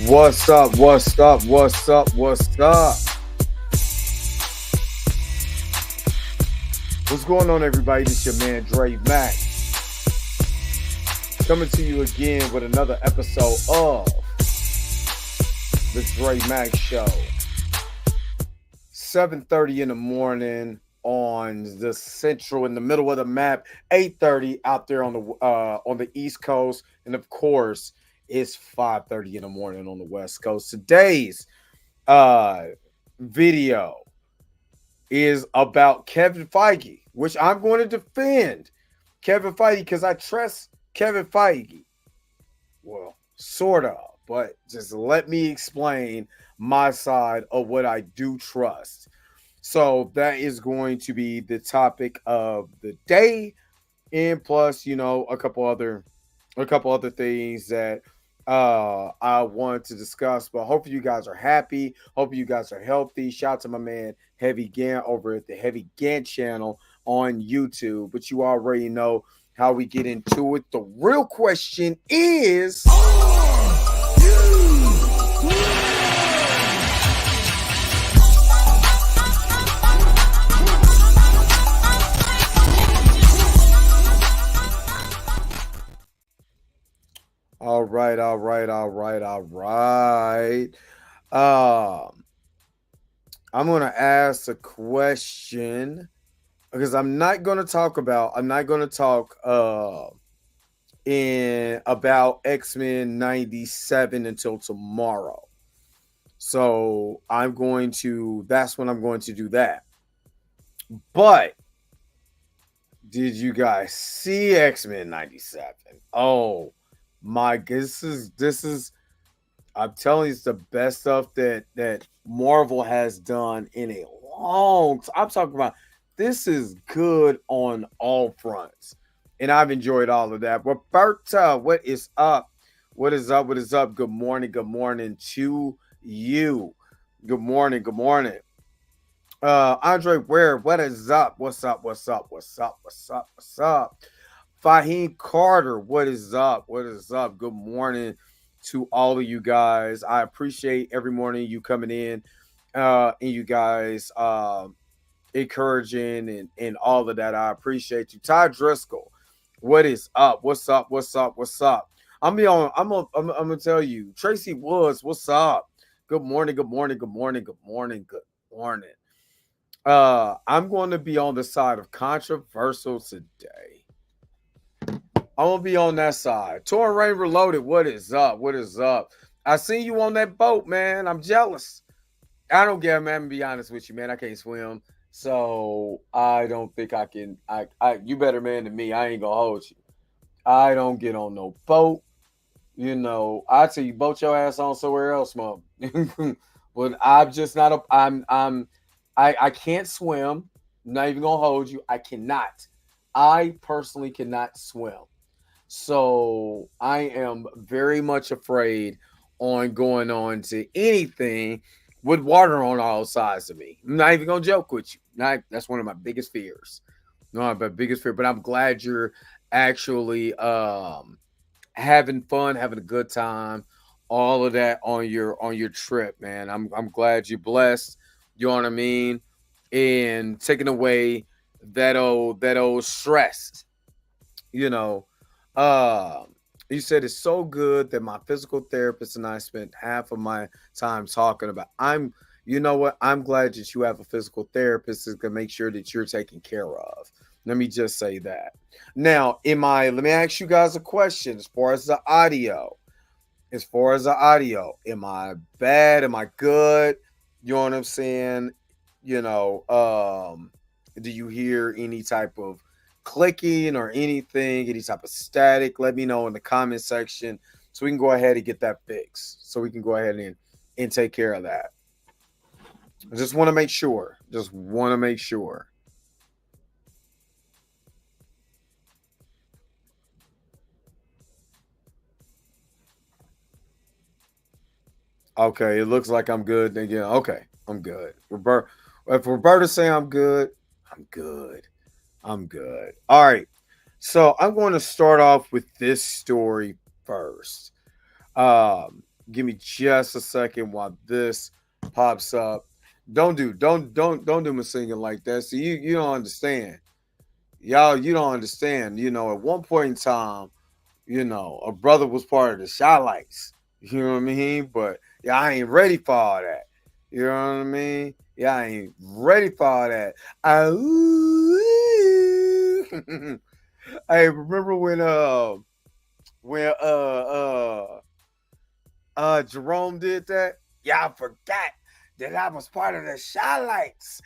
What's up? What's up? What's up? What's up? What's going on, everybody? This your man Dre Mack coming to you again with another episode of the Dre Mack Show. 7:30 in the morning on the central, in the middle of the map. 8:30 out there on the East Coast, and of course, it's 5:30 in the morning on the West Coast. Today's video is about Kevin Feige, which I'm going to defend Kevin Feige because I trust Kevin Feige. Well, sort of, but just let me explain my side of what I do trust. So that is going to be the topic of the day, and plus, a couple other things that I wanted to discuss. But hopefully you guys are happy. Hope you guys are healthy. Shout out to my man Heavy Gant over at the Heavy Gant channel on YouTube. But you already know how we get into it. The real question is, all right. I'm gonna ask a question because I'm not gonna talk in about X-Men 97 until tomorrow. So that's when I'm going to do that. But did you guys see X-Men 97? Oh my, this is I'm telling you, it's the best stuff that Marvel has done in a long time. I'm talking about, this is good on all fronts, and I've enjoyed all of that. Roberta, what is up? What is up? What is up? Good morning to you. Good morning. Andre Ware, what is up? What's up? Fahim Carter, what is up? Good morning to all of you guys. I appreciate every morning you coming in and you guys encouraging and all of that. I appreciate you. Ty Driscoll, what is up? What's up? I'm gonna tell you. Tracy Woods, what's up? Good morning. I'm going to be on the side of controversial today. I'm going to be on that side. Torn Rain Reloaded, what is up? I seen you on that boat, man. I'm jealous. I don't get it, man. I'm going to be honest with you, man. I can't swim. So I don't think I can. You better man than me. I ain't going to hold you. I don't get on no boat. I tell you, boat your ass on somewhere else, mom. But I'm just not I can't swim. I'm not even going to hold you. I personally cannot swim. So I am very much afraid on going on to anything with water on all sides of me. I'm not even gonna joke with you. That's one of my biggest fears. But I'm glad you're actually having fun, having a good time, all of that on your trip, man. I'm glad you're blessed. You know what I mean? And taking away that old stress. You said it's so good that my physical therapist and I spent half of my time talking about. You know what? I'm glad that you have a physical therapist that can make sure that you're taken care of. Let me just say that. Now, let me ask you guys a question as far as the audio. Am I bad? Am I good? You know what I'm saying? Do you hear any type of clicking or anything, any type of static? Let me know in the comment section so we can go ahead and get that fixed. So we can go ahead and take care of that. I just want to make sure. Okay, it looks like I'm good. Again, okay, I'm good. If Roberta say I'm good, I'm good. All right. So I'm going to start off with this story first. Give me just a second while this pops up. Don't do me singing like that. See, you don't understand. Y'all, you don't understand. At one point in time, a brother was part of the Shy Lights. You know what I mean? But yeah, I ain't ready for all that. You know what I mean? Yeah, I ain't ready for all that. I, hey, remember when Jerome did that? Yeah, I forgot that I was part of the Shy Lights.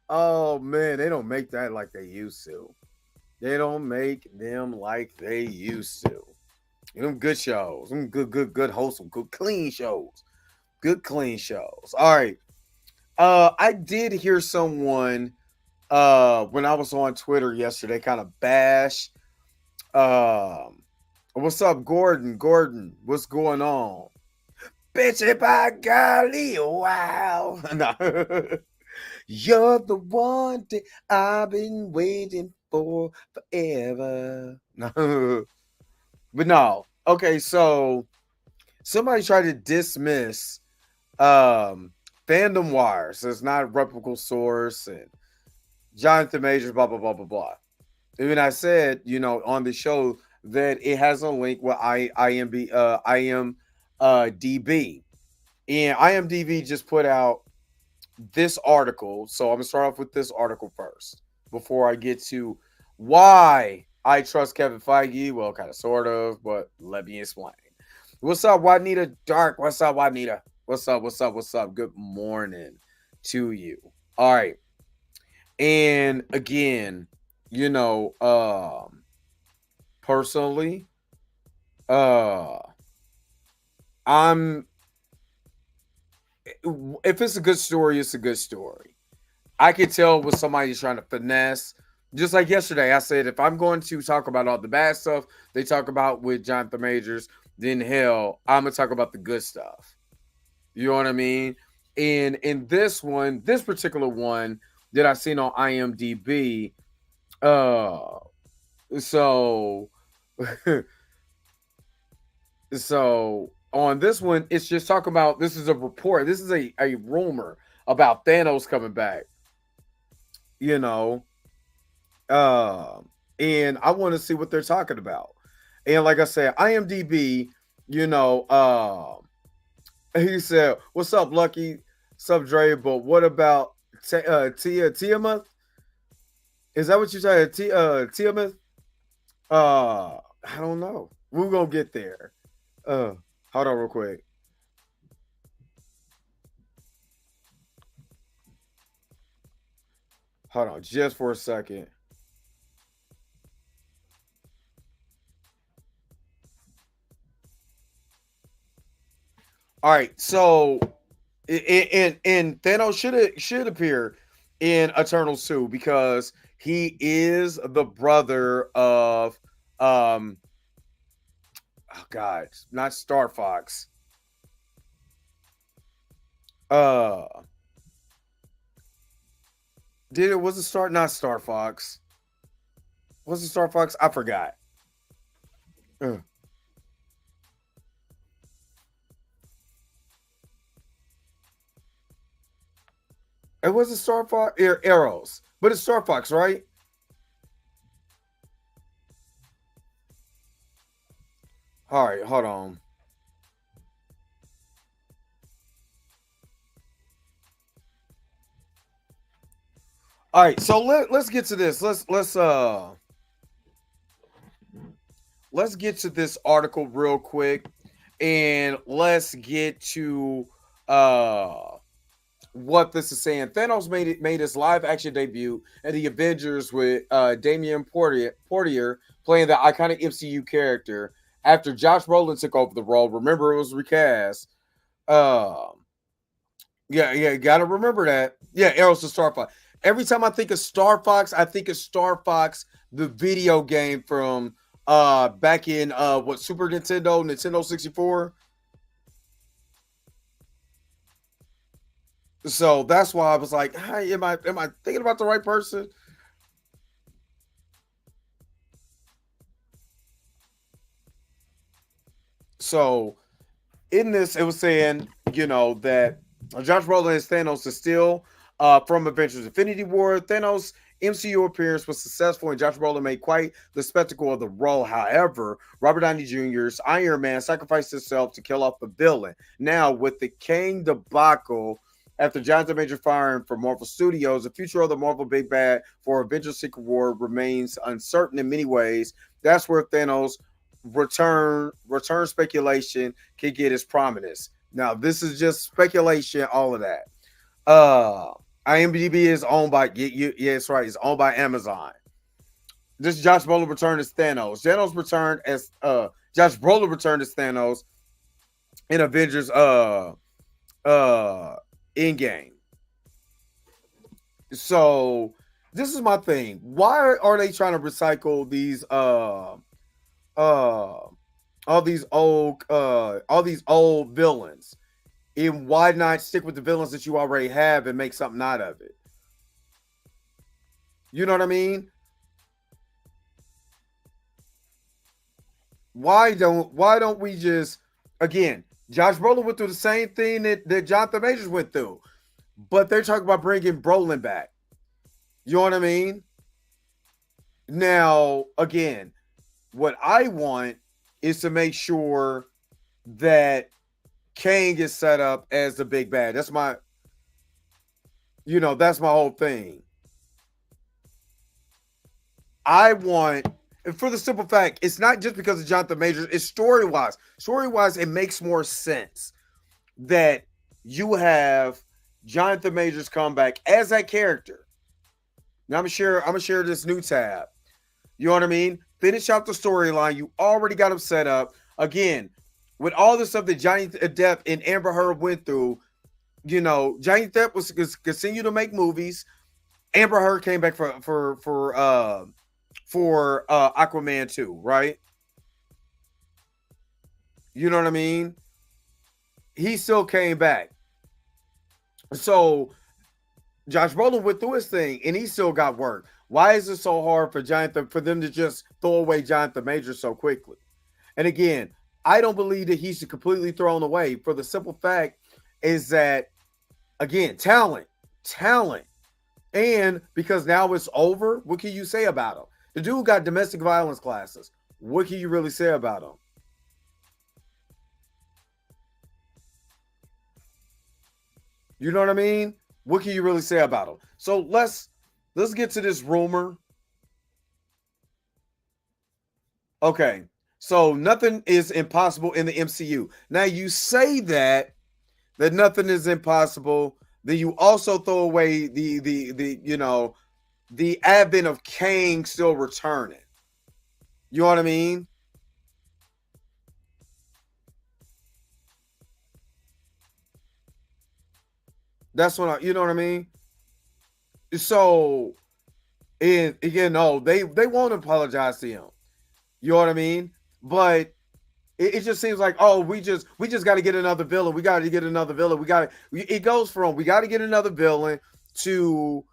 Oh man, they don't make that like they used to. They don't make them like they used to. Them good shows. Them good, wholesome, good, clean shows. Good, clean shows. All right. I did hear someone when I was on Twitter yesterday kind of bash. What's up, Gordon? Gordon, what's going on? Bitch, by golly, wow. No. You're the one that I've been waiting for forever. No. But no. Okay, so somebody tried to dismiss Fandom Wires. It's not a reputable source and Jonathan Majors, blah, blah, blah, blah, blah. Even I said, on the show that it has a link with IMDb. And IMDb just put out this article. So I'm going to start off with this article first before I get to why I trust Kevin Feige. Well, kind of, sort of, but let me explain. What's up, Juanita Dark? What's up, Juanita? What's up? What's up? What's up? Good morning to you. All right. And again, personally, I'm if it's a good story, it's a good story. I can tell when somebody's trying to finesse. Just like yesterday, I said if I'm going to talk about all the bad stuff they talk about with Jonathan Majors, then hell, I'm gonna talk about the good stuff. You know what I mean? And in this one, this particular one that I've seen on IMDb, so so on this one, it's just talking about this is a report. This is a rumor about Thanos coming back. You know, and I want to see what they're talking about. And like I said, IMDb, he said, "What's up, Lucky? Sub Dre? But what about Tiamat? Is that what you said? Tiamat? I don't know. We're gonna get there. Hold on, real quick. Hold on, just for a second. All right, so and Thanos should appear in Eternals 2 because he is the brother of oh god, not Star Fox. Uh did it was it Star not Star Fox? Was it Star Fox? I forgot. Uh, it wasn't Star Fox Arrows, but it's Star Fox, right? All right, hold on. All right, so let's get to this. Let's get to this article real quick and let's get to what this is saying. Thanos made his live action debut in the Avengers with Damian Portier playing the iconic MCU character after Josh Brolin took over the role. Remember, it was recast. Um, yeah, you gotta remember that. Yeah, Arrows to Star Fox. Every time I think of Star Fox, I think of Star Fox, the video game from back in what Super Nintendo 64. So that's why I was like, hey, am I thinking about the right person? So in this, it was saying, that Josh Brolin as Thanos is still from Avengers Infinity War. Thanos' MCU appearance was successful, and Josh Brolin made quite the spectacle of the role. However, Robert Downey Jr.'s Iron Man sacrificed himself to kill off the villain. Now, with the Kang debacle, after Jonathan Major firing from Marvel Studios, the future of the Marvel Big Bad for Avengers Secret War remains uncertain in many ways. That's where Thanos return speculation can get its prominence. Now, this is just speculation, all of that. Uh IMDb is owned by it's right, it's owned by Amazon. This Josh Brolin returned as Thanos. Josh Brolin returned as Thanos in Avengers Endgame. So this is my thing. Why are they trying to recycle these all these old villains? And why not stick with the villains that you already have and make something out of it? You know what I mean? Why don't we just, again, Josh Brolin went through the same thing that Jonathan Majors went through, but they're talking about bringing Brolin back. You know what I mean? Now, again, what I want is to make sure that Kang is set up as the big bad. That's my whole thing. I want, for the simple fact, it's not just because of Jonathan Majors, it's story-wise. Story-wise, it makes more sense that you have Jonathan Majors come back as that character. Now I'm gonna share this new tab. You know what I mean? Finish out the storyline. You already got him set up. Again, with all the stuff that Johnny Depp and Amber Heard went through, Johnny Depp was continue to make movies. Amber Heard came back for Aquaman 2, right? You know what I mean? He still came back. So Josh Brolin went through his thing and he still got work. Why is it so hard for them to just throw away Jonathan Majors so quickly? And again, I don't believe that he's completely thrown away, for the simple fact is that, again, talent. And because now it's over, what can you say about him? The dude got domestic violence classes. What can you really say about him? You know what I mean? What can you really say about him? So let's get to this rumor. Okay. So nothing is impossible in the MCU. Now you say that nothing is impossible, then you also throw away the advent of Kang still returning. You know what I mean? That's you know what I mean? So, and again, no, they won't apologize to him. You know what I mean? But it just seems like, oh, we just got to get another villain. We got to get another villain. It goes from we got to get another villain to,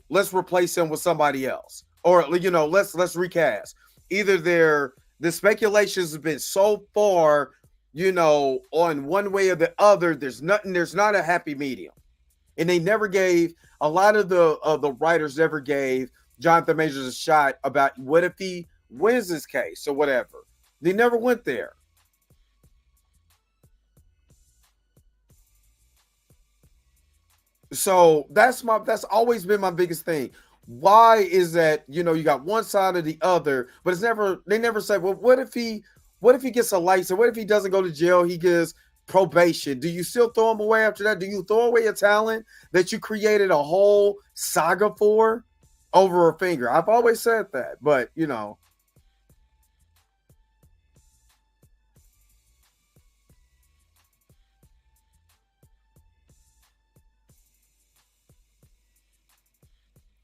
let's replace him with somebody else, or let's recast. Either the speculations have been so far, on one way or the other. There's not a happy medium, and they never gave, a lot of the writers never gave Jonathan Majors a shot about what if he wins this case or whatever. They never went there. So that's always been my biggest thing. Why is that, you got one side or the other, but they never said, well, what if he gets a license? What if he doesn't go to jail? He gets probation. Do you still throw him away after that? Do you throw away a talent that you created a whole saga for over a finger? I've always said that, but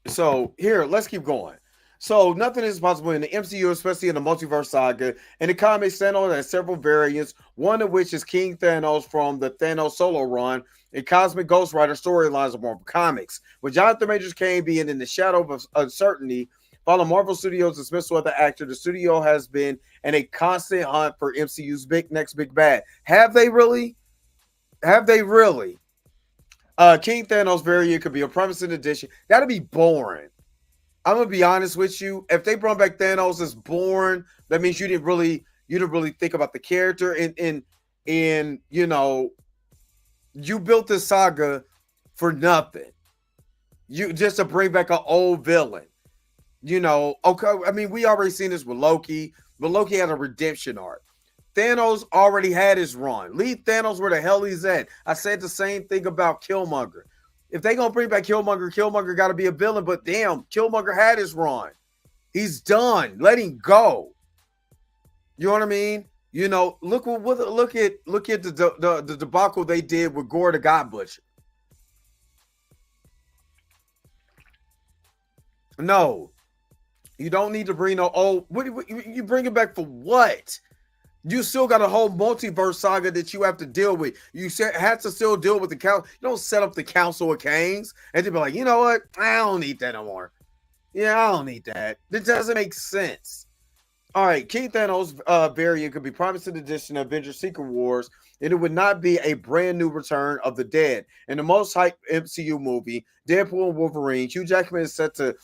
so here, let's keep going. So nothing is possible in the MCU, especially in the multiverse saga. In the comics, Thanos has several variants, one of which is King Thanos from the Thanos solo run and Cosmic Ghost Rider storylines of Marvel Comics. With Jonathan Majors Kane being in the shadow of uncertainty Following Marvel Studios' dismissal of the actor, the studio has been in a constant hunt for MCU's next big bad. Have they really? Have they really? King Thanos variant could be a promising addition. That'd be boring. I'm gonna be honest with you. If they brought back Thanos as boring, that means you didn't really think about the character and you built this saga for nothing. You just to bring back an old villain. Okay. I mean, we already seen this with Loki, but Loki had a redemption arc. Thanos already had his run. Leave Thanos where the hell he's at. I said the same thing about Killmonger. If they gonna bring back Killmonger, Killmonger got to be a villain. But damn, Killmonger had his run. He's done. Let him go. You know what I mean? Look at the debacle they did with Gore the God Butcher. No, you don't need to bring no old. What you bring it back for? What? You still got a whole multiverse saga that you have to deal with. You have to still deal with the council. You don't set up the Council of Kings and to be like, you know what? I don't need that no more. Yeah, I don't need that. It doesn't make sense. All right, King Thanos variant could be promising addition to Avengers Secret Wars, and it would not be a brand new return of the dead. In the most hyped MCU movie, Deadpool and Wolverine, Hugh Jackman is set to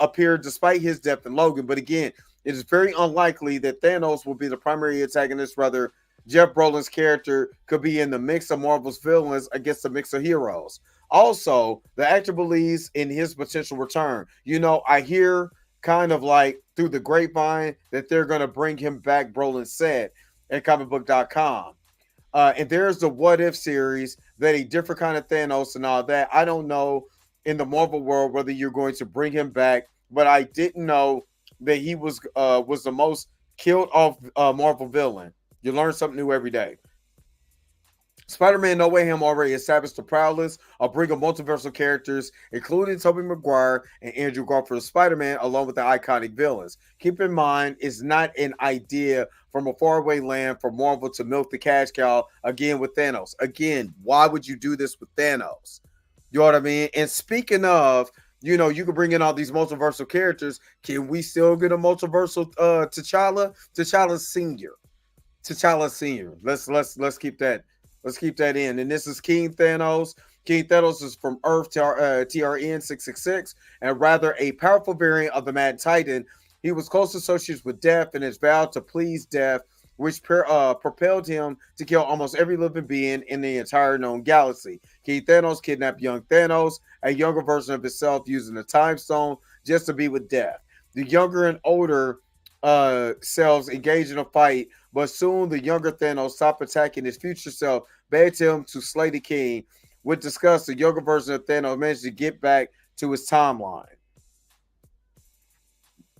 appear despite his death in Logan. But again, it is very unlikely that Thanos will be the primary antagonist. Rather, Jeff Brolin's character could be in the mix of Marvel's villains against a mix of heroes. Also, the actor believes in his potential return. I hear kind of like through the grapevine that they're going to bring him back, Brolin said at comicbook.com. And there's the What If series that a different kind of Thanos and all that. I don't know in the Marvel world whether you're going to bring him back, but I didn't know that he was the most killed off Marvel villain. You learn something new every day. Spider-Man No Way Home already established the prowess of bringing multiversal characters, including Tobey Maguire and Andrew Garfield as Spider-Man, along with the iconic villains. Keep in mind, it's not an idea from a faraway land for Marvel to milk the cash cow again with Thanos. Again, why would you do this with Thanos? You know what I mean? And speaking of, you can bring in all these multiversal characters. Can we still get a multiversal T'Challa? T'Challa Senior. T'Challa Senior. Let's keep that. Let's keep that in. And this is King Thanos. King Thanos is from Earth TRN 666 and rather a powerful variant of the Mad Titan. He was close associates with Death and his vow to please Death, which propelled him to kill almost every living being in the entire known galaxy. King Thanos kidnapped young Thanos, a younger version of himself, using the Time Stone just to be with Death. The younger and older selves engaged in a fight, but soon the younger Thanos stopped attacking his future self, begged him to slay the king. With disgust, the younger version of Thanos managed to get back to his timeline.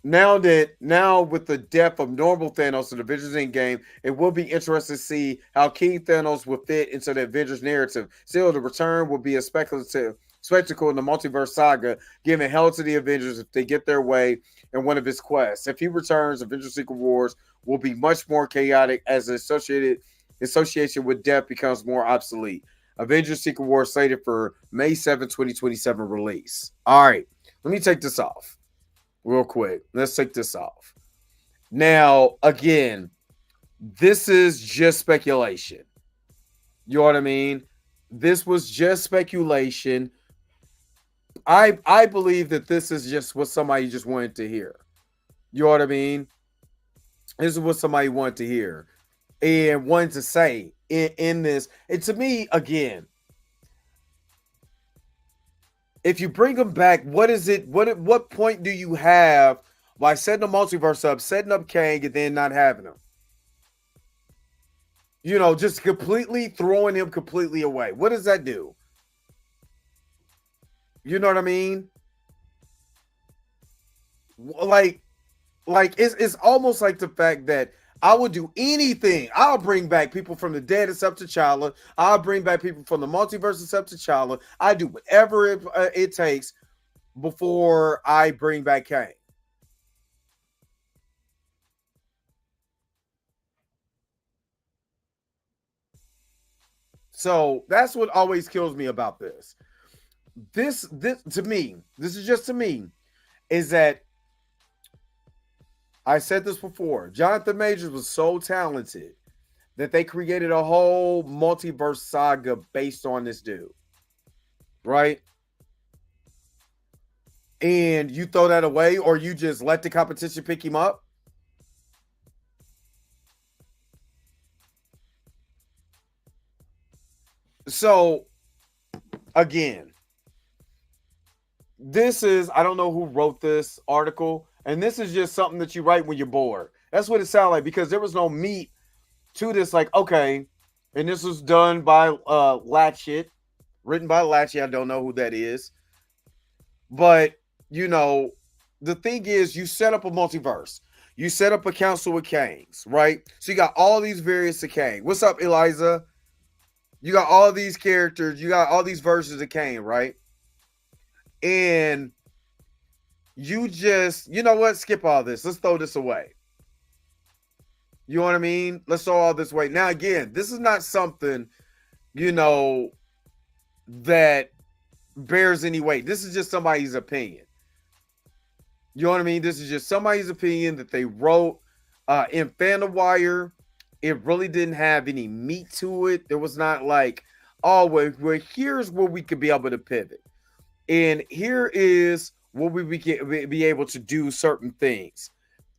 Now with the death of normal Thanos in the Avengers Endgame, it will be interesting to see how King Thanos will fit into the Avengers narrative. Still, the return will be a spectacle in the multiverse saga, giving hell to the Avengers if they get their way in one of his quests. If he returns, Avengers Secret Wars will be much more chaotic as the association with Death becomes more obsolete. Avengers Secret Wars slated for May 7, 2027 release. All right, let me take this off real quick. Let's take this off. Now, again, this is just speculation. You know what I mean? This was just speculation. I believe that this is just what somebody just wanted to hear. You know what I mean? This is what somebody wanted to hear and wanted to say in this. And to me, again, if you bring them back, what is it? What point do you have by setting the multiverse up, setting up Kang, and then not having him? Just completely throwing him completely away. What does that do? You know what I mean? Like it's almost like the fact that I would do anything. I'll bring back people from the dead except T'Challa. I'll bring back people from the multiverse except T'Challa. I do whatever it takes before I bring back Kang. So that's what always kills me about this. This to me, this is just to me, is that I said this before. Jonathan Majors was so talented that they created a whole multiverse saga based on this dude, right? And you throw that away, or you just let the competition pick him up. So, again, this is, I don't know who wrote this article, and this is just something that you write when you're bored. That's what it sounded like, because there was no meat to this. Like, okay, and this was done by Latchit, written by Latchit. I don't know who that is. But, you know, the thing is, you set up a multiverse. You set up a council of kings, right? So you got all these various of Kang. What's up, Eliza? You got all these characters. You got all these versions of Kang, right? And you just, you know what? Skip all this. Let's throw this away. You know what I mean? Let's throw all this away. Now, again, this is not something, you know, that bears any weight. This is just somebody's opinion. You know what I mean? This is just somebody's opinion that they wrote in Wire. It really didn't have any meat to it. There was not like, oh, well, here's where we could be able to pivot. And here is where we can be able to do certain things.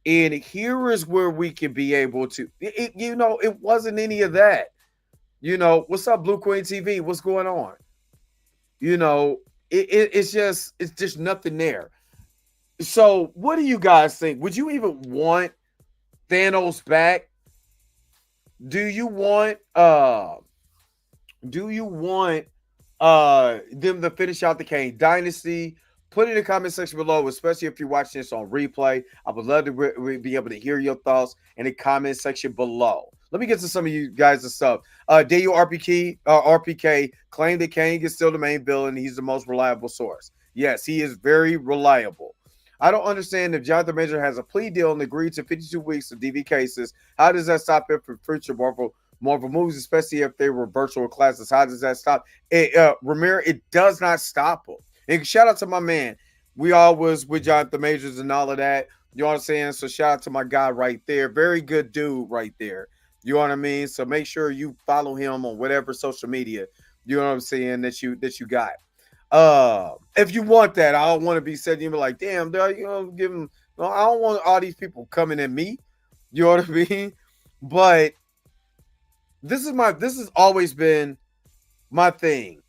And here is where we can be able to, you know, it wasn't any of that. You know, what's up, Blue Queen TV? What's going on? You know, it's just nothing there. So, what do you guys think? Would you even want Thanos back? Do you want them to finish out the Kang Dynasty? Put it in the comment section below, especially if you're watching this on replay. I would love to be able to hear your thoughts in the comment section below. Let me get to some of you guys' stuff. RPK claimed that Kang is still the main villain. He's the most reliable source. Yes, he is very reliable. I don't understand if Jonathan Major has a plea deal and agreed to 52 weeks of DV cases. How does that stop him from future Marvel movies, especially if they were virtual classes? How does that stop? Ramirez, it does not stop him. And shout out to my man. We all was with Jonathan Majors and all of that. You know what I'm saying? So shout out to my guy right there. Very good dude right there. You know what I mean? So make sure you follow him on whatever social media, you know what I'm saying, that you got. If you want that, I don't want to be said, you be like, damn, dog, you know, give him. No, I don't want all these people coming at me. You know what I mean? But this has always been my thing.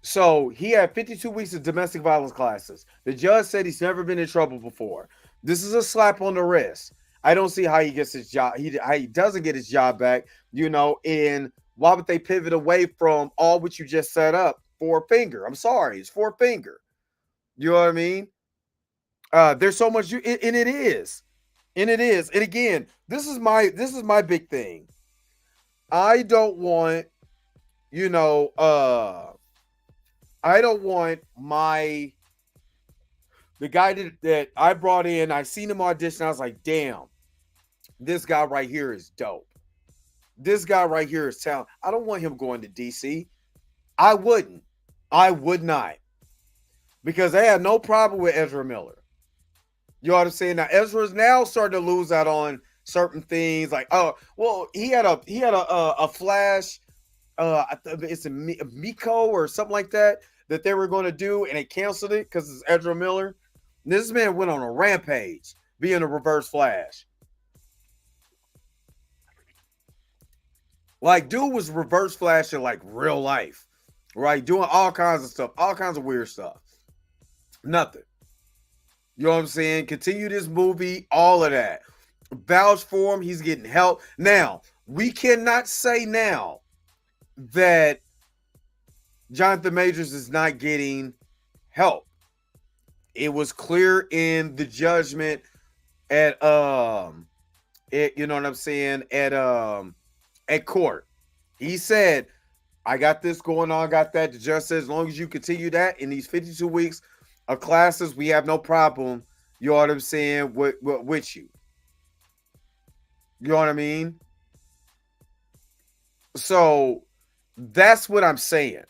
So he had 52 weeks of domestic violence classes. The judge said he's never been in trouble before. This is a slap on the wrist. I don't see how he gets his job. How he doesn't get his job back, you know, and why would they pivot away from all what you just set up for Finger? I'm sorry, it's for Finger. You know what I mean? There's so much, and it is. And it is. And again, this is my big thing. I don't want, you know, I don't want the guy that I brought in, I seen him audition. I was like, damn, this guy right here is dope. This guy right here is talent. I don't want him going to DC. I wouldn't. I would not. Because they had no problem with Ezra Miller. You know what I'm saying? Now Ezra's now starting to lose out on certain things. Like, oh, well, he had a Flash. It's a Miko or something like that they were going to do, and they canceled it because it's Ezra Miller. And this man went on a rampage being a Reverse Flash. Like, dude was Reverse Flash in like real life, right? Doing all kinds of stuff, all kinds of weird stuff. Nothing. You know what I'm saying? Continue this movie, all of that. Vouch for him. He's getting help. Now, we cannot say now that Jonathan Majors is not getting help. It was clear in the judgment at you know what I'm saying, at court. He said, I got this going on, got that. The judge says, as long as you continue that in these 52 weeks of classes, we have no problem, you know what I'm saying, with you. You know what I mean? So that's what I'm saying.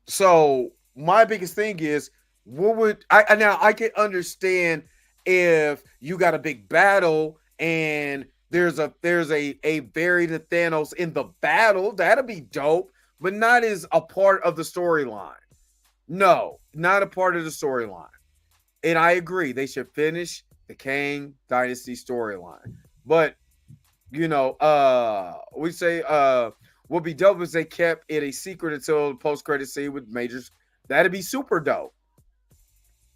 So my biggest thing is, what would I now? I can understand if you got a big battle and there's a very to Thanos in the battle, that'd be dope, but not as a part of the storyline. No, not a part of the storyline. And I agree, they should finish the Kang Dynasty storyline. But we say what be dope is they kept it a secret until the post-credit scene with Majors. That'd be super dope.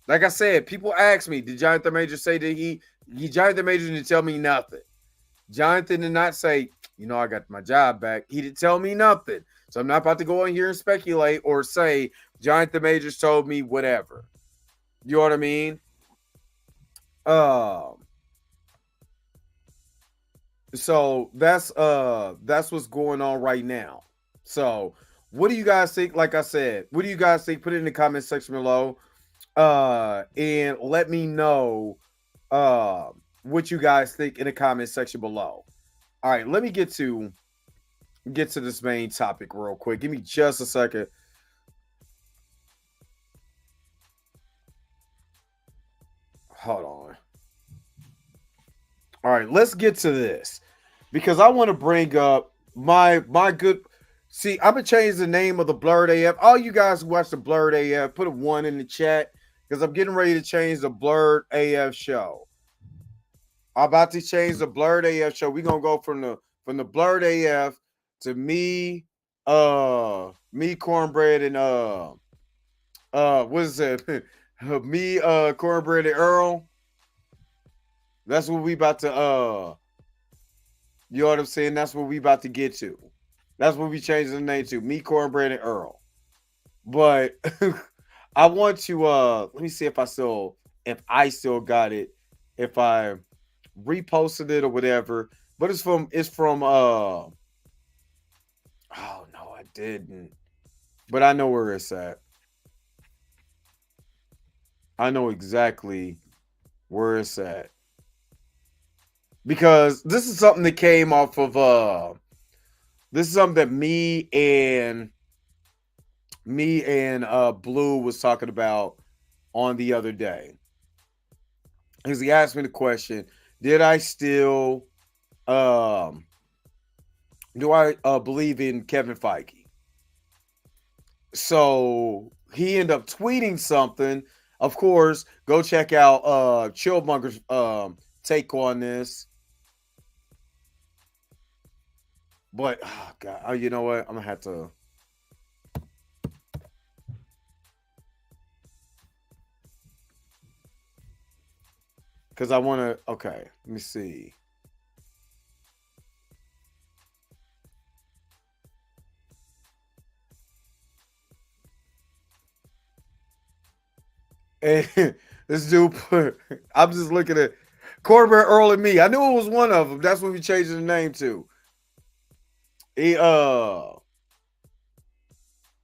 Like I said, people ask me, did Jonathan Majors say that Jonathan Majors didn't tell me nothing. Jonathan did not say, I got my job back. He didn't tell me nothing. So I'm not about to go in here and speculate or say Jonathan Majors told me whatever. You know what I mean? So that's what's going on right now. So what do you guys think? Like I said, what do you guys think? Put it in the comment section below. And let me know what you guys think in the comment section below. All right, let me get to this main topic real quick. Give me just a second. Hold on. All right, let's get to this because I want to bring up my good. See, I'm gonna change the name of the Blurred AF. All you guys who watch the Blurred AF, put a 1 in the chat because I'm getting ready to change the Blurred AF show. I'm about to change the Blurred AF show. We're gonna go from the Blurred AF to me, Cornbread, and what is that? Me, Cornbread and Earl. That's what we about to you know what I'm saying? That's what we about to get to. That's what we changed the name to. Me, Cornbread, and Earl. But I want to let me see if I still got it. If I reposted it or whatever. But it's from oh no, I didn't. But I know where it's at. I know exactly where it's at. Because this is something that came off of this is something that me and Blue was talking about on the other day. Because he asked me the question, did I still do I believe in Kevin Feige? So he ended up tweeting something. Of course, go check out Chillmonger's take on this. But oh God, you know what? I'm gonna have to. Because I want to. Okay, let me see. And this dude put. I'm just looking at Corbett, Earl, and me. I knew it was one of them. That's what we changed the name to. He Blue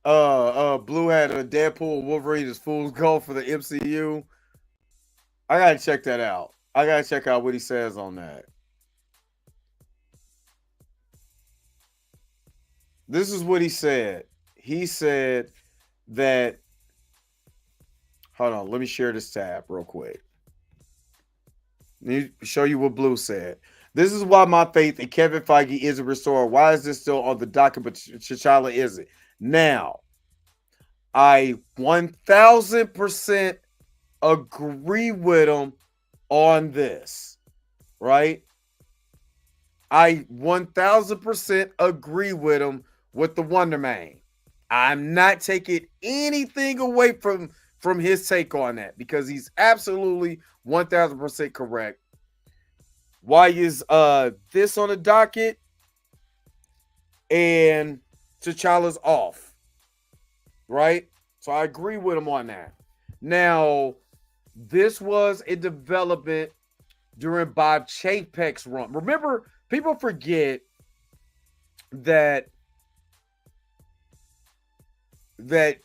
had a Deadpool Wolverine as Fool's Gold for the MCU. I gotta check that out. I gotta check out what he says on that. This is what he said. He said that. Hold on, let me share this tab real quick. Let me show you what Blue said. This is why my faith in Kevin Feige isn't restored. Why is this still on the docket, but T'Challa isn't? Now, I 1000% agree with him on this, right? I 1000% agree with him with the Wonder Man. I'm not taking anything away from his take on that because he's absolutely 1000% correct. Why is this on the docket and T'Challa's off? Right? So I agree with him on that. Now, this was a development during Bob Chapek's run. Remember, people forget that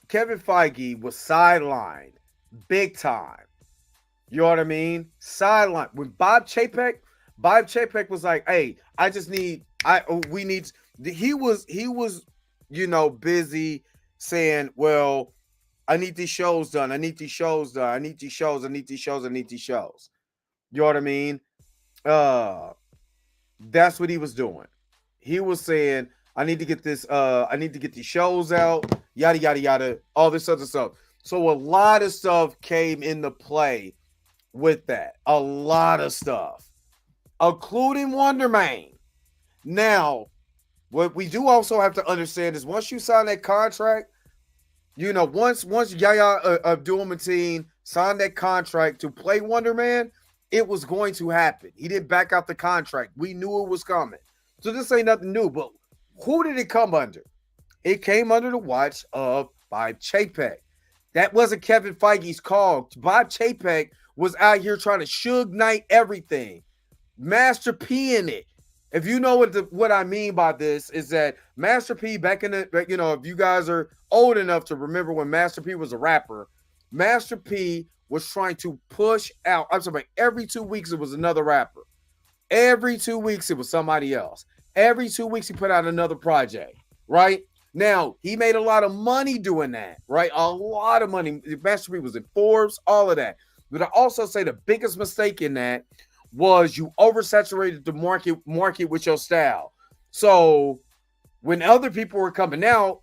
Kevin Feige was sidelined big time. You know what I mean? Sidelined. When Bob Chapek was like, "Hey, he was, busy saying, well, I need these shows done. I need these shows done. I need these shows. I need these shows. I need these shows." You know what I mean? Uh, that's what he was doing. He was saying, I need to get this, I need to get these shows out, yada yada yada, all this other stuff. So a lot of stuff came into play with that. A lot of stuff, including Wonder Man. Now, what we do also have to understand is once you sign that contract, once Yahya Abdul-Mateen signed that contract to play Wonder Man, it was going to happen. He didn't back out the contract. We knew it was coming. So this ain't nothing new. But who did it come under? It came under the watch of Bob Chapek. That wasn't Kevin Feige's call. Bob Chapek was out here trying to Suge Knight everything. Master P in it. If you know what I mean by this is that Master P back in the, if you guys are old enough to remember when Master P was a rapper, Master P was trying to push out. I'm sorry, every 2 weeks it was another rapper. Every 2 weeks it was somebody else. Every 2 weeks he put out another project, right? Now, he made a lot of money doing that, right? A lot of money. Master P was in Forbes, all of that. But I also say the biggest mistake in that was you oversaturated the market with your style. So when other people were coming out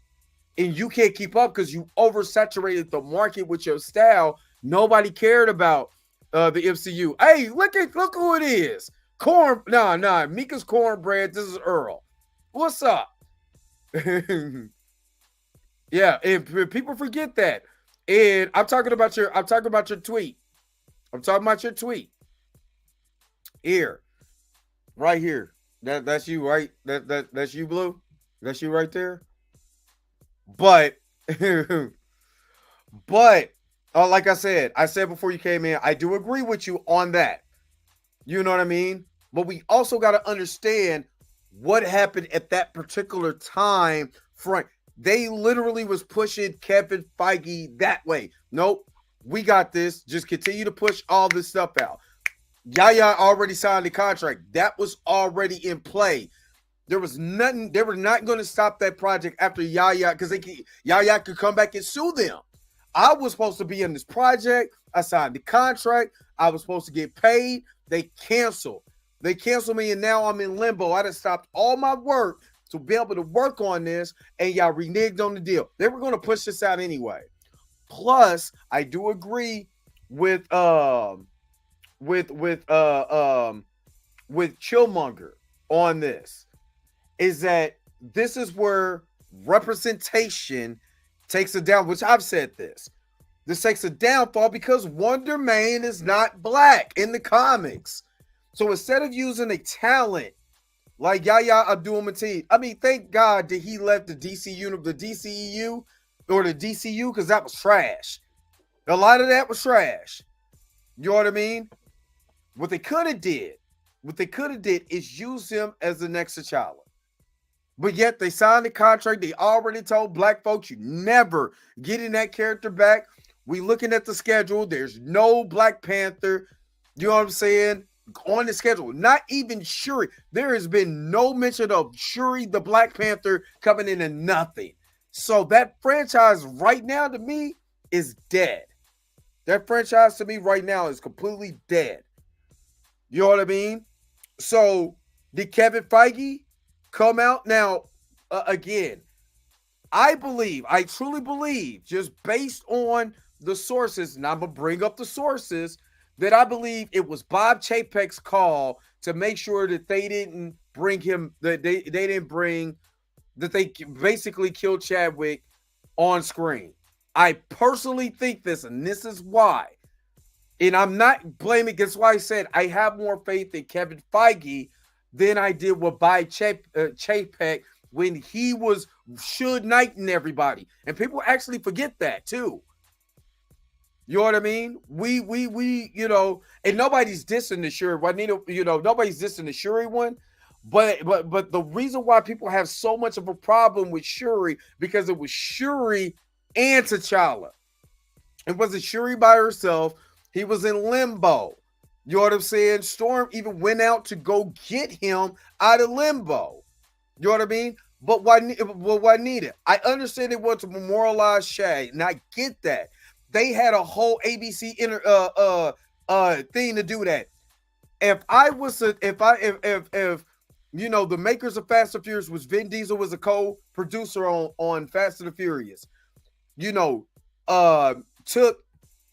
and you can't keep up because you oversaturated the market with your style, nobody cared about the MCU. Hey, look who it is. Mika's cornbread. This is Earl. What's up? Yeah, if people forget that. And I'm talking about your tweet. I'm talking about your tweet. Here. Right here. That's you, right? That's you, Blue? That's you right there? But like I said before you came in, I do agree with you on that. You know what I mean? But we also got to understand what happened at that particular time. They literally was pushing Kevin Feige that way. Nope, we got this. Just continue to push all this stuff out. Yahya already signed the contract. That was already in play. There was nothing. They were not going to stop that project after Yahya because Yahya could come back and sue them. I was supposed to be in this project. I signed the contract. I was supposed to get paid. They canceled. They canceled me, and now I'm in limbo. I just stopped all my work to be able to work on this, and y'all reneged on the deal. They were going to push this out anyway. Plus, I do agree with Chillmonger on this. Is that this is where representation takes a down, which I've said this. This takes a downfall because Wonder Man is not black in the comics. So instead of using a talent like Yahya Abdul-Mateen, I mean, thank God that he left the DCEU or the DCU because that was trash. A lot of that was trash. You know what I mean? What they could have did is use him as the next T'Challa. But yet they signed the contract. They already told black folks, you never getting that character back. We looking at the schedule. There's no Black Panther. You know what I'm saying? On the schedule. Not even Shuri. There has been no mention of Shuri the Black Panther coming into nothing. So that franchise right now to me is dead. That franchise to me right now is completely dead. You know what I mean? So did Kevin Feige come out? Now, again, I truly believe, just based on the sources, and I'm going to bring up the sources, that I believe it was Bob Chapek's call to make sure that they didn't bring him, that they basically killed Chadwick on screen. I personally think this, and this is why. And I'm not blaming, that's why I said I have more faith in Kevin Feige than I did with Bob Chapek when he was Suge Knighting everybody. And people actually forget that too. You know what I mean? We and nobody's dissing the Shuri. Nobody's dissing the Shuri one. But the reason why people have so much of a problem with Shuri, because it was Shuri and T'Challa. It wasn't Shuri by herself. He was in limbo. You know what I'm saying? Storm even went out to go get him out of limbo. You know what I mean? But why need it? I understand it was to memorialize Shag, and I get that. They had a whole ABC thing to do that. if I was a, if you know, the makers of Fast and Furious was Vin Diesel was a co-producer on Fast and the Furious, you know, took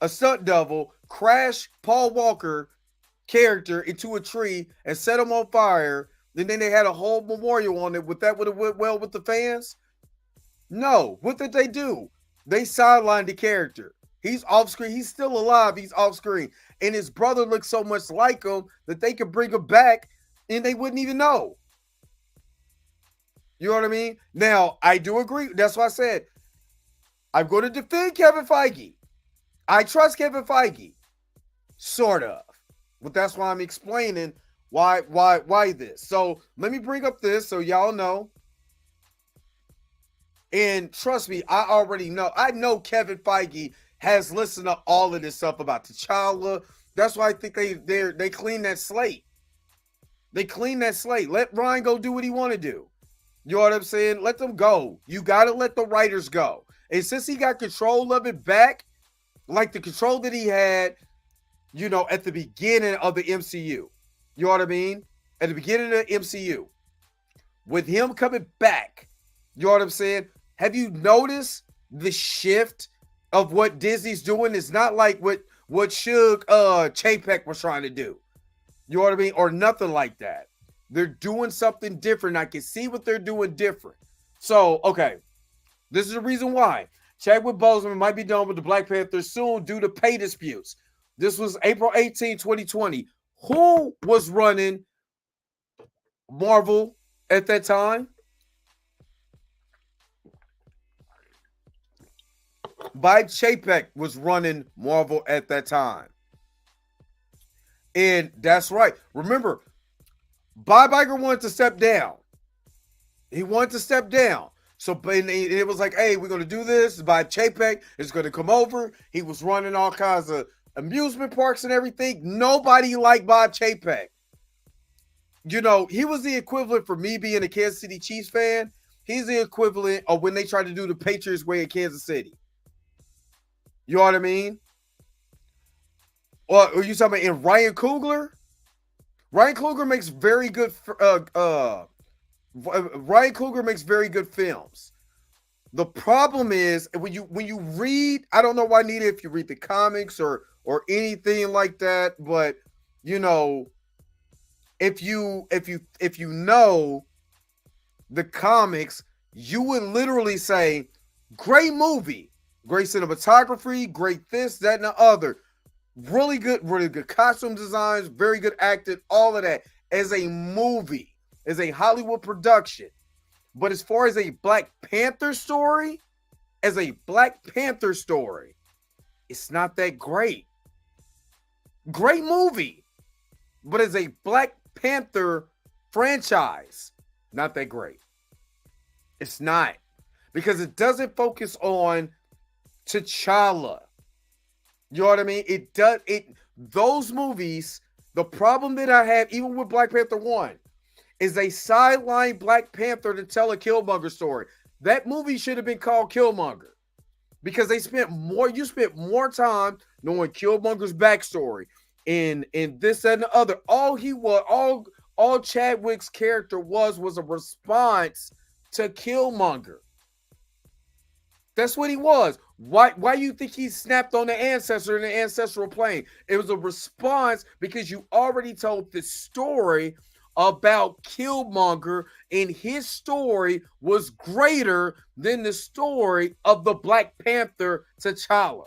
a stunt double, crashed Paul Walker character into a tree and set him on fire, and then they had a whole memorial on it. Would that would have went well with the fans? No. What did they do? They sidelined the character. He's off screen. He's still alive. He's off screen. And his brother looks so much like him that they could bring him back and they wouldn't even know. You know what I mean? Now, I do agree. That's why I said I'm going to defend Kevin Feige. I trust Kevin Feige. Sort of. But that's why I'm explaining why this. So let me bring up this so y'all know. And trust me, I already know. I know Kevin Feige has listened to all of this stuff about T'Challa. That's why I think they clean that slate. They clean that slate. Let Ryan go do what he want to do. You know what I'm saying? Let them go. You got to let the writers go. And since he got control of it back, like the control that he had, you know, at the beginning of the MCU. You know what I mean? At the beginning of the MCU. With him coming back, you know what I'm saying? Have you noticed the shift of what Disney's doing? It's not like what Suge Chapek was trying to do. You know what I mean? Or nothing like that. They're doing something different. I can see what they're doing different. So, okay. This is the reason why. Chadwick Boseman might be done with the Black Panther soon due to pay disputes. This was April 18, 2020. Who was running Marvel at that time? Bob Chapek was running Marvel at that time. And that's right. Remember, Bob Iger wanted to step down. He wanted to step down. So it was like, hey, we're going to do this. Bob Chapek is going to come over. He was running all kinds of amusement parks and everything. Nobody liked Bob Chapek. You know, he was the equivalent for me being a Kansas City Chiefs fan. He's the equivalent of when they tried to do the Patriots way in Kansas City. You know what I mean? Or are you talking about in Ryan Coogler? Ryan Coogler makes very good. Ryan Coogler makes very good films. The problem is when you read, I don't know why I need it if you read the comics or anything like that, but you know, if you know the comics, you would literally say, great movie, great cinematography, great this, that, and the other. Really good costume designs, very good acting, all of that as a movie, as a Hollywood production. But as far as a Black Panther story, it's not that great. Great movie. But as a Black Panther franchise, not that great. It's not. Because it doesn't focus on T'Challa. You know what I mean? Those movies, the problem that I have, even with Black Panther 1, is they sideline Black Panther to tell a Killmonger story. That movie should have been called Killmonger. Because you spent more time knowing Killmonger's backstory and this, that, and the other. All Chadwick's character was a response to Killmonger. That's what he was. Why you think he snapped on the ancestor in the ancestral plane? It was a response because you already told the story about Killmonger, and his story was greater than the story of the Black Panther T'Challa.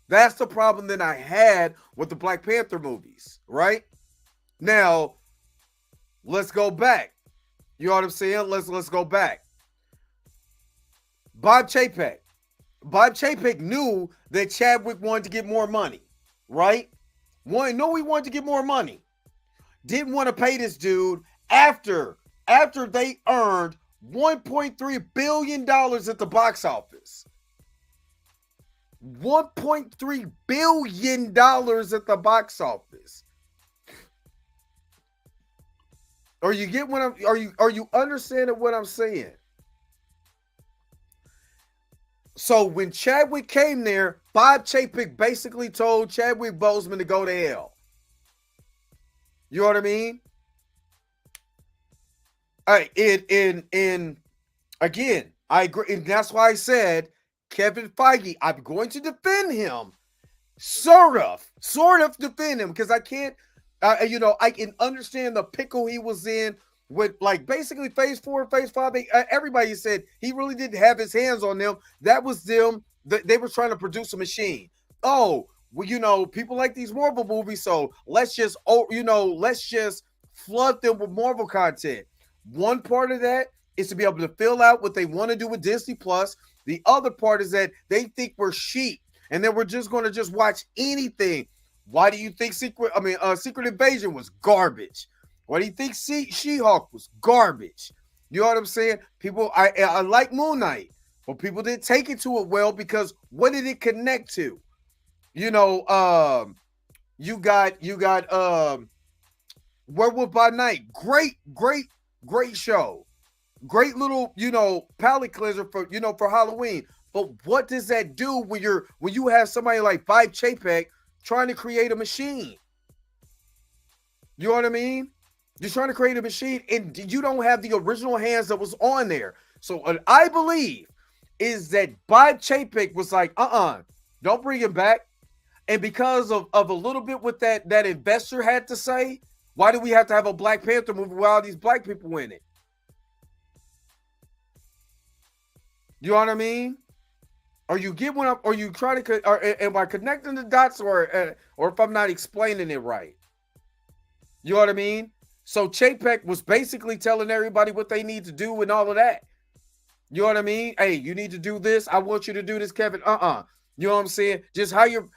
That's the problem that I had with the Black Panther movies, right? Now, let's go back. You know what I'm saying? Let's go back. Bob Chapek knew that Chadwick wanted to get more money, right? He wanted to get more money. Didn't want to pay this dude after they earned $1.3 billion at the box office. $1.3 billion at the box office. Are you understanding what I'm saying? So when Chadwick came there, Bob Chapek basically told Chadwick Boseman to go to hell. You know what I mean? All right, in again, I agree, and that's why I said Kevin Feige. I'm going to defend him, sort of defend him because I can't. I can understand the pickle he was in with like basically phase 4, phase 5. Everybody said he really didn't have his hands on them. That was them. They were trying to produce a machine. Oh, well, people like these Marvel movies, so let's just flood them with Marvel content. One part of that is to be able to fill out what they want to do with Disney Plus. The other part is that they think we're sheep and then we're just going to just watch anything. Why do you think Secret Invasion was garbage? Why do you think She-Hulk was garbage? You know what I'm saying? People, I like Moon Knight, but people didn't take it to it well because what did it connect to? You got Werewolf by Night. Great show. Great little, palate cleanser for Halloween. But what does that do when you have somebody like Bob Chapek trying to create a machine? You know what I mean? You're trying to create a machine and you don't have the original hands that was on there. So what I believe is that Bob Chapek was like, don't bring him back. And because of a little bit what that investor had to say, why do we have to have a Black Panther movie with all these black people in it? You know what I mean? Or you get one up, or you try to, or am I connecting the dots, or if I'm not explaining it right? You know what I mean? So Chapek was basically telling everybody what they need to do and all of that. You know what I mean? Hey, you need to do this. I want you to do this, Kevin. You know what I'm saying? Just hire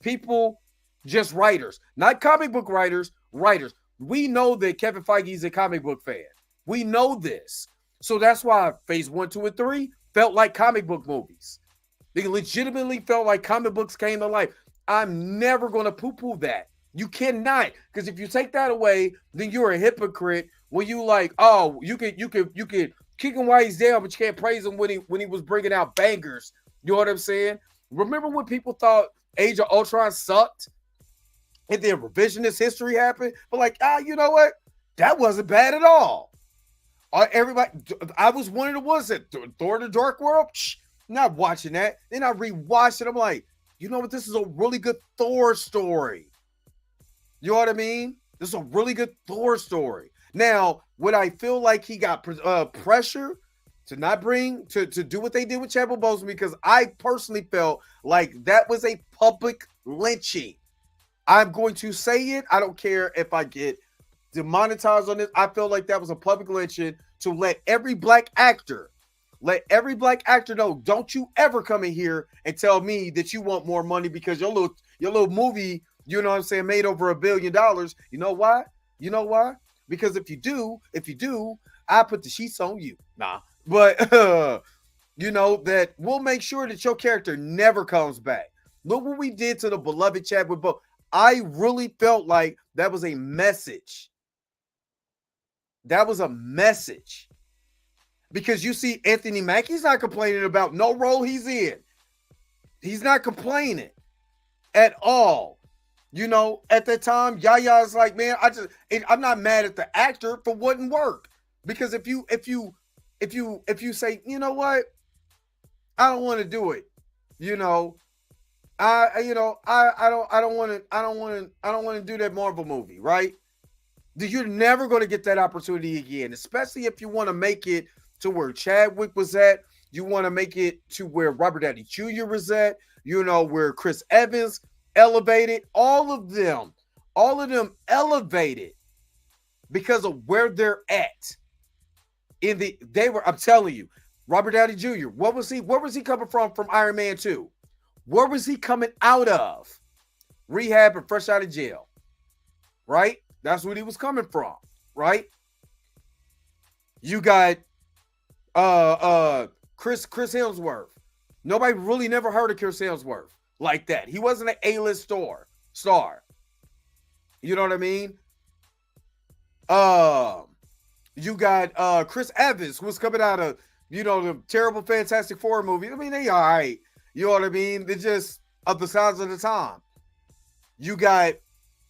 people, just writers, not comic book writers. We know that Kevin Feige is a comic book fan. We know this. So that's why phase 1, 2, and 3 felt like comic book movies. They legitimately felt like comic books came to life. I'm never going to poo-poo that. You cannot, because if you take that away, then you're a hypocrite. When you like, oh, you could kick him while he's down, but you can't praise him when he was bringing out bangers. You know what I'm saying? Remember when people thought Age of Ultron sucked, and then revisionist history happened? But like, you know what? That wasn't bad at all. Everybody, I was one of the ones that Thor: The Dark World. Not watching that. Then I rewatched it. I'm like, you know what? This is a really good Thor story. You know what I mean? This is a really good Thor story. Now, would I feel like he got pressure to not bring to do what they did with Chadwick Boseman? Because I personally felt like that was a public lynching. I'm going to say it. I don't care if I get demonetized on this. I feel like that was a public lynching to let every black actor know, don't you ever come in here and tell me that you want more money because your little movie, you know what I'm saying, made over $1 billion. You know why? Because if you do, I put the sheets on you. Nah. But that we'll make sure that your character never comes back. Look what we did to the beloved Chadwick Boseman. I really felt like that was a message. That was a message. Because you see, Anthony Mackie's not complaining about no role he's in. He's not complaining at all. At that time, Yaya's like, man, I'm not mad at the actor for wouldn't work. Because if you say, you know what, I don't want to do it. I don't want to do that Marvel movie, right? You're never going to get that opportunity again, especially if you want to make it to where Chadwick was at. You want to make it to where Robert Downey Jr. was at, where Chris Evans elevated. All of them elevated because of where they're at. I'm telling you, Robert Downey Jr., where was he coming from Iron Man 2? Where was he coming out of? Rehab and fresh out of jail. Right? That's what he was coming from, right? You got Chris Hemsworth. Nobody really never heard of Chris Hemsworth like that. He wasn't an A-list star. You know what I mean? You got Chris Evans, who was coming out of, the terrible Fantastic Four movie. I mean, they all right. You know what I mean? They're just of the size of the time. You got,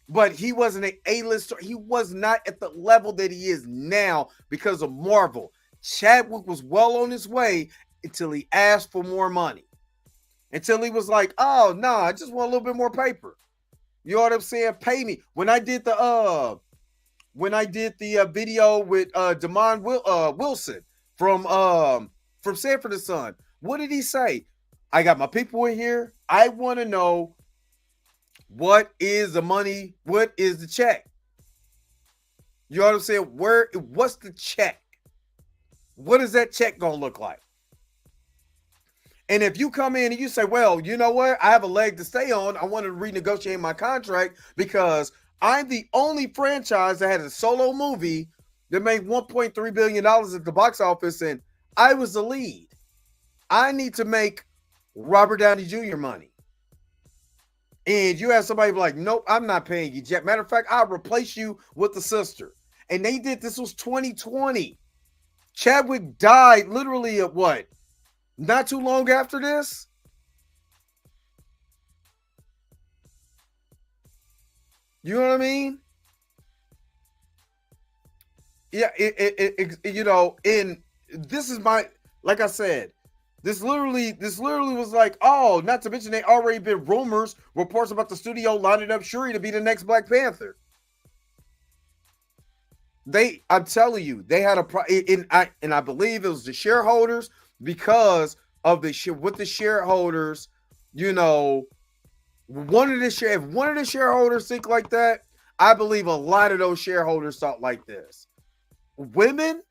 but he wasn't an A-lister. He was not at the level that he is now because of Marvel. Chadwick was well on his way until he asked for more money. Until he was like, oh, no, I just want a little bit more paper. You know what I'm saying? Pay me. When I did the video with Damon Wilson from Sanford and Son, what did he say? I got my people in here. I want to know, what is the money? What is the check? You know what I'm saying? What's the check? What is that check gonna look like? And if you come in and you say, well, you know what? I have a leg to stay on. I want to renegotiate my contract because I'm the only franchise that had a solo movie that made $1.3 billion at the box office, and I was the lead. I need to make Robert Downey Jr. money. And you have somebody be like, nope, I'm not paying you, Jack. Matter of fact, I'll replace you with the sister. And they did, this was 2020. Chadwick died literally at what? Not too long after this? You know what I mean? Yeah, you know, and this is my, like I said, this literally was like, oh, not to mention they already been rumors, reports about the studio lining up Shuri to be the next Black Panther. I'm telling you, they had and I believe it was the shareholders, because of with the shareholders, you know, if one of the shareholders think like that, I believe a lot of those shareholders thought like this. Women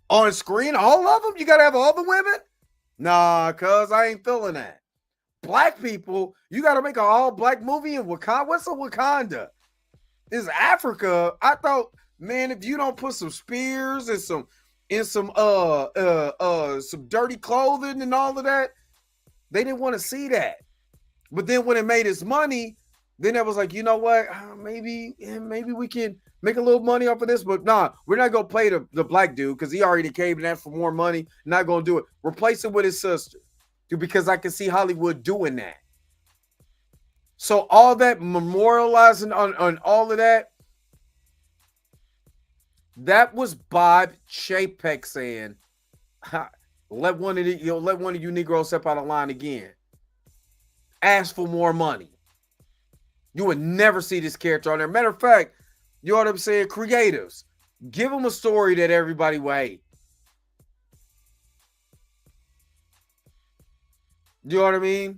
on screen, all of them? You got to have all the women? Nah, cuz I ain't feeling that. Black people, you got to make an all-black movie in Wakanda? What's a Wakanda? It's Africa. I thought, man, if you don't put some spears and some dirty clothing and all of that, they didn't want to see that. But then when it made its money, then it was like, you know what? Maybe we can make a little money off of this. But nah, we're not gonna play the black dude because he already came in for more money. Not gonna do it. Replace him with his sister, because I can see Hollywood doing that. So all that memorializing on all of that, that was Bob Chapek saying, let one of you Negroes step out of line again. Ask for more money. You would never see this character on there. Matter of fact, you know what I'm saying? Creatives, give them a story that everybody will hate. You know what I mean?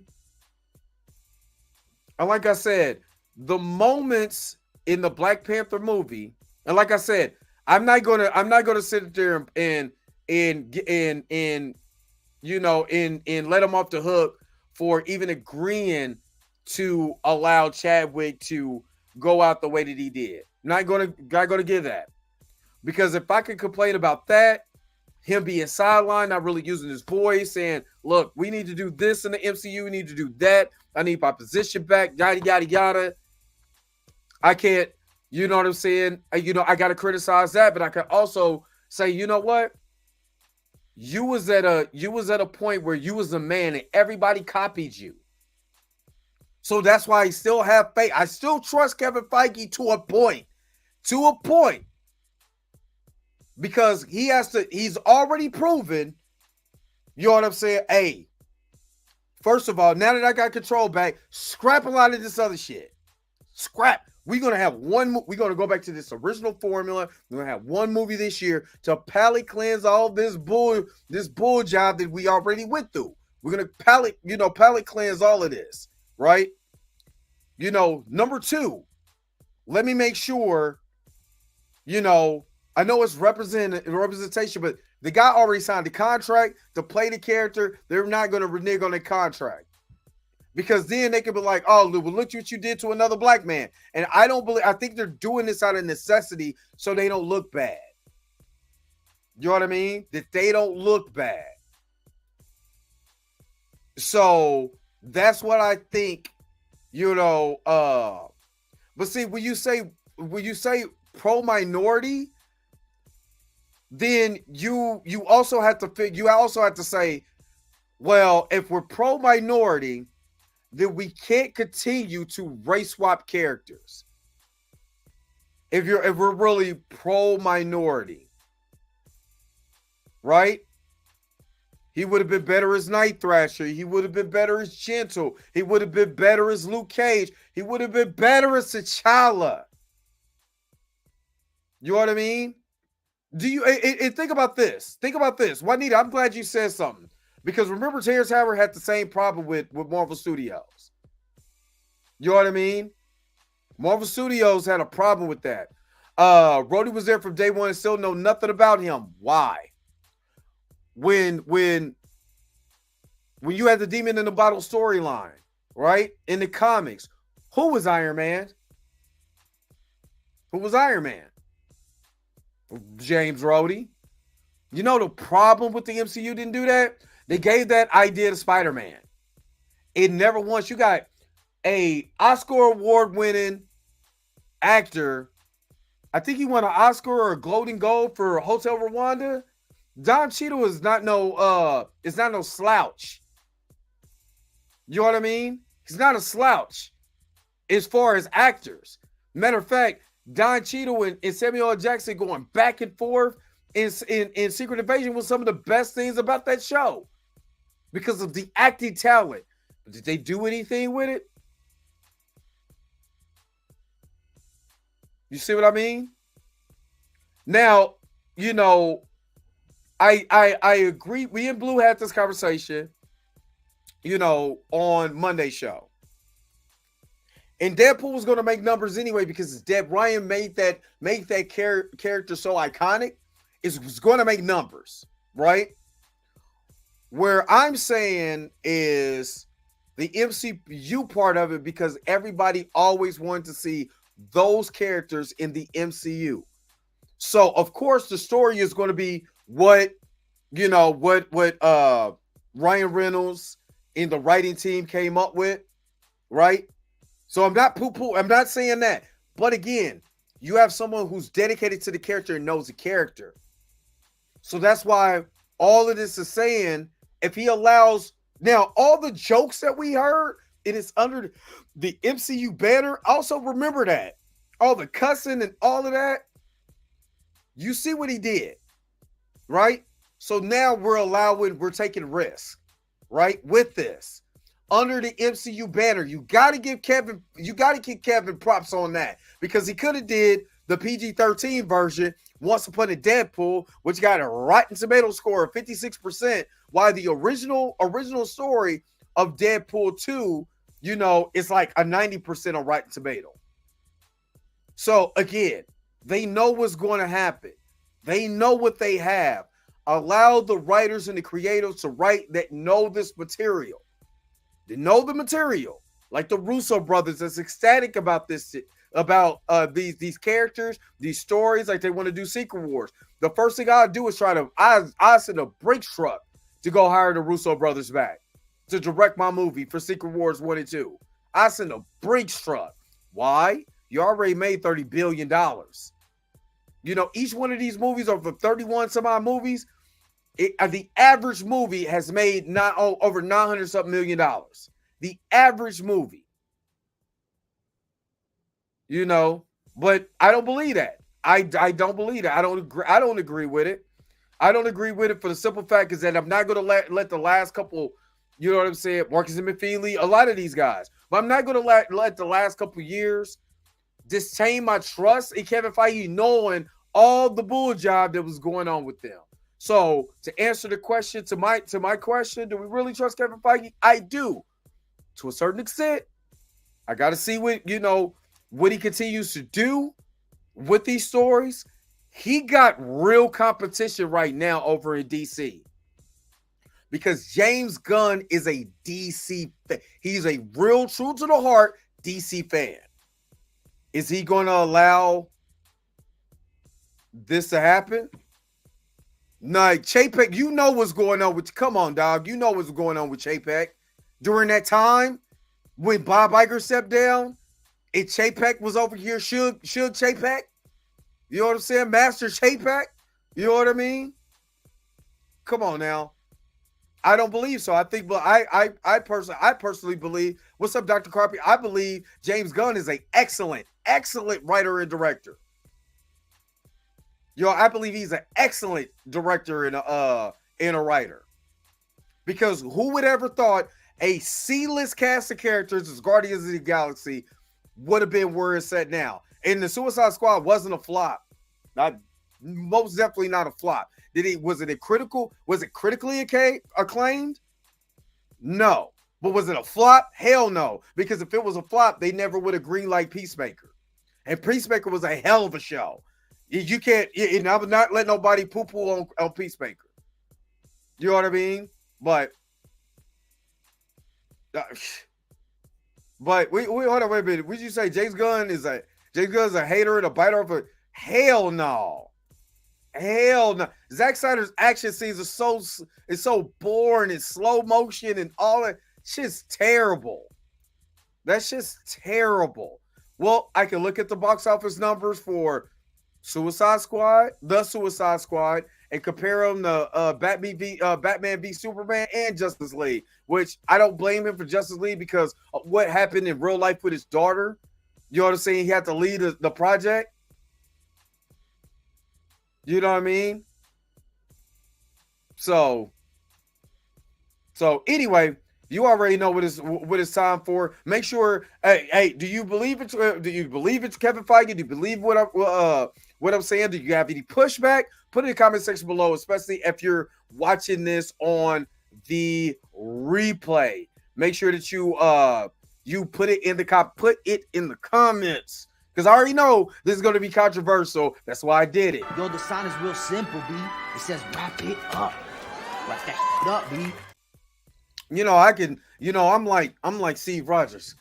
And like I said, the moments in the Black Panther movie, and like I said, I'm not gonna sit there and you know, and let them off the hook for even agreeing to allow Chadwick to go out the way that he did. Not gonna give that, because if I could complain about that, him being sidelined, not really using his voice, saying, "Look, we need to do this in the MCU. We need to do that. I need my position back." Yada yada yada. I can't. You know what I'm saying? You know, I got to criticize that, but I can also say, you know what? You was at a point where you was a man and everybody copied you. So that's why I still have faith. I still trust Kevin Feige to a point. Because he's already proven, you know what I'm saying? Hey, first of all, now that I got control back, scrap a lot of this other shit. Scrap. We're going to go back to this original formula. We're going to have one movie this year to palate cleanse all this bull job that we already went through. We're going to palate cleanse all of this, right? You know, number two, let me make sure, you know, I know it's representation, but the guy already signed the contract to play the character. They're not going to renege on the contract. Because then they could be like, oh, well, look what you did to another black man. And I think they're doing this out of necessity so they don't look bad. You know what I mean? That they don't look bad. So that's what I think, you know. But see, when you say pro-minority, then you also have to say, Well, if we're pro-minority, then we can't continue to race swap characters. If we're really pro-minority, right? He would have been better as Night Thrasher. He would have been better as Gentle. He would have been better as Luke Cage. He would have been better as T'Challa. You know what I mean? Do you think about this? Think about this. Juanita, I'm glad you said something. Because remember, Terrence Howard had the same problem with Marvel Studios. You know what I mean? Marvel Studios had a problem with that. Rhodey was there from day one and still know nothing about him. Why? When you had the Demon in the Bottle storyline, right? In the comics, who was Iron Man? Who was Iron Man? James Rhodey. You know the problem with the MCU didn't do that? They gave that idea to Spider-Man. It never once. You got a Oscar award-winning actor. I think he won an Oscar or a Golden Globe for Hotel Rwanda. Don Cheadle is not no slouch. You know what I mean? He's not a slouch as far as actors. Matter of fact, Don Cheadle and Samuel L. Jackson going back and forth in Secret Invasion was some of the best things about that show because of the acting talent. Did they do anything with it? You see what I mean? Now, you know, I agree. We and Blue had this conversation, you know, on Monday's show. And Deadpool was going to make numbers anyway because Ryan made that character so iconic. It was going to make numbers, right? Where I'm saying is the MCU part of it because everybody always wanted to see those characters in the MCU. So, of course, the story is going to be what Ryan Reynolds and the writing team came up with, right? So I'm not saying that. But again, you have someone who's dedicated to the character and knows the character. So that's why all of this is saying, if he allows, now all the jokes that we heard, it is under the MCU banner. Also remember that. All the cussing and all of that. You see what he did, right? So now we're taking risks, right? With this. Under the MCU banner, you got to give Kevin props on that because he could have did the PG-13 version Once Upon a Deadpool, which got a Rotten Tomato score of 56%, while the original story of Deadpool 2, you know, is like a 90% on Rotten Tomato. So again, they know what's going to happen. They know what they have. Allow the writers and the creators to write that know this material. They know the material, like the Russo brothers that's ecstatic about this, about these characters, these stories, like they want to do Secret Wars. The first thing I'll do is I send a Brinks truck to go hire the Russo brothers back to direct my movie for Secret Wars 1 and 2. I send a Brinks truck. Why? You already made $30 billion. You know, each one of these movies are for 31 some odd movies. The average movie has made over $900-something million. The average movie. You know, but I don't believe that. I don't believe that. I don't agree with it. I don't agree with it for the simple fact is that I'm not going to let the last couple, you know what I'm saying, Marcus and McFeely, a lot of these guys, but I'm not going to let the last couple years distain my trust in Kevin Feige knowing all the bull job that was going on with them. So to answer the question, to my question, do we really trust Kevin Feige? I do, to a certain extent. I got to see what he continues to do with these stories. He got real competition right now over in DC because James Gunn is a DC fan. He's a real true to the heart DC fan. Is he going to allow this to happen? No, Chapek, you know what's going on with. Come on, dog. You know what's going on with Chapek during that time when Bob Iger stepped down and Chapek was over here. Should Chapek? You know what I'm saying? Master Chapek. You know what I mean? Come on now. I don't believe so. I think, but I personally believe. What's up, Dr. Carpy? I believe James Gunn is an excellent writer and director. I believe he's an excellent director and a writer. Because who would ever thought a C-list cast of characters as Guardians of the Galaxy would have been where it's at now? And the Suicide Squad wasn't a flop. Most definitely not a flop. Was it critically acclaimed? No. But was it a flop? Hell no. Because if it was a flop, they never would have greenlight Peacemaker. And Peacemaker was a hell of a show. You can't, and I would not let nobody poo-poo on Peacemaker. You know what I mean? But we hold on, wait a minute. Would you say James Gunn is a hater and a biter of a hell no? Hell no. Zack Snyder's action scenes are so boring and slow motion and all that shit's terrible. That's just terrible. Well, I can look at the box office numbers for Suicide Squad, and compare them to Batman v Superman and Justice League, which I don't blame him for Justice League because of what happened in real life with his daughter. You know what I'm saying? He had to lead the project. You know what I mean? So anyway, you already know what it's time for. Make sure. Hey, do you believe it? Do you believe it's Kevin Feige? Do you believe what I'm saying? Do you have any pushback? Put it in the comment section below, especially if you're watching this on the replay. Make sure that you put it in the comments. Because I already know this is going to be controversial. That's why I did it. Yo, the sign is real simple, B. It says wrap it up. Wrap that shit up, B. I'm like Steve Rogers.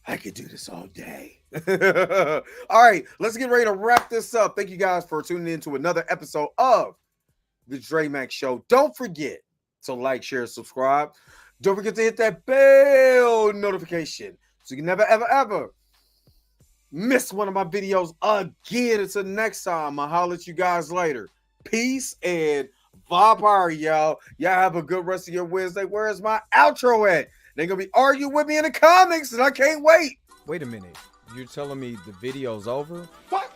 I could do this all day. All right, let's get ready to wrap this up. Thank you guys for tuning in to another episode of the Dre Max Show. Don't forget to like, share, subscribe. Don't forget to hit that bell notification so you can never, ever, ever miss one of my videos again. Until next time, I'll holler at you guys later. Peace and vibe power, y'all. Y'all have a good rest of your Wednesday. Where is my outro at? They're going to be arguing with me in the comments, and I can't wait. Wait a minute. You're telling me the video's over? What?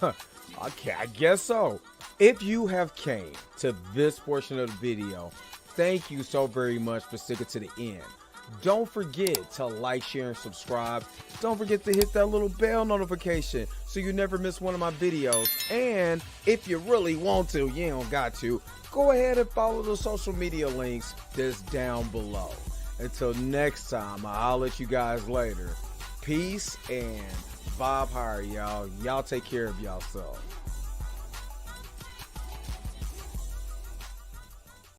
Okay, I guess so. If you have came to this portion of the video, thank you so very much for sticking to the end. Don't forget to like, share, and subscribe. Don't forget to hit that little bell notification so you never miss one of my videos. And if you really want to, you don't got to, go ahead and follow the social media links that's down below. Until next time, I'll let you guys later. Peace and vibe higher, y'all. Y'all take care of yourself.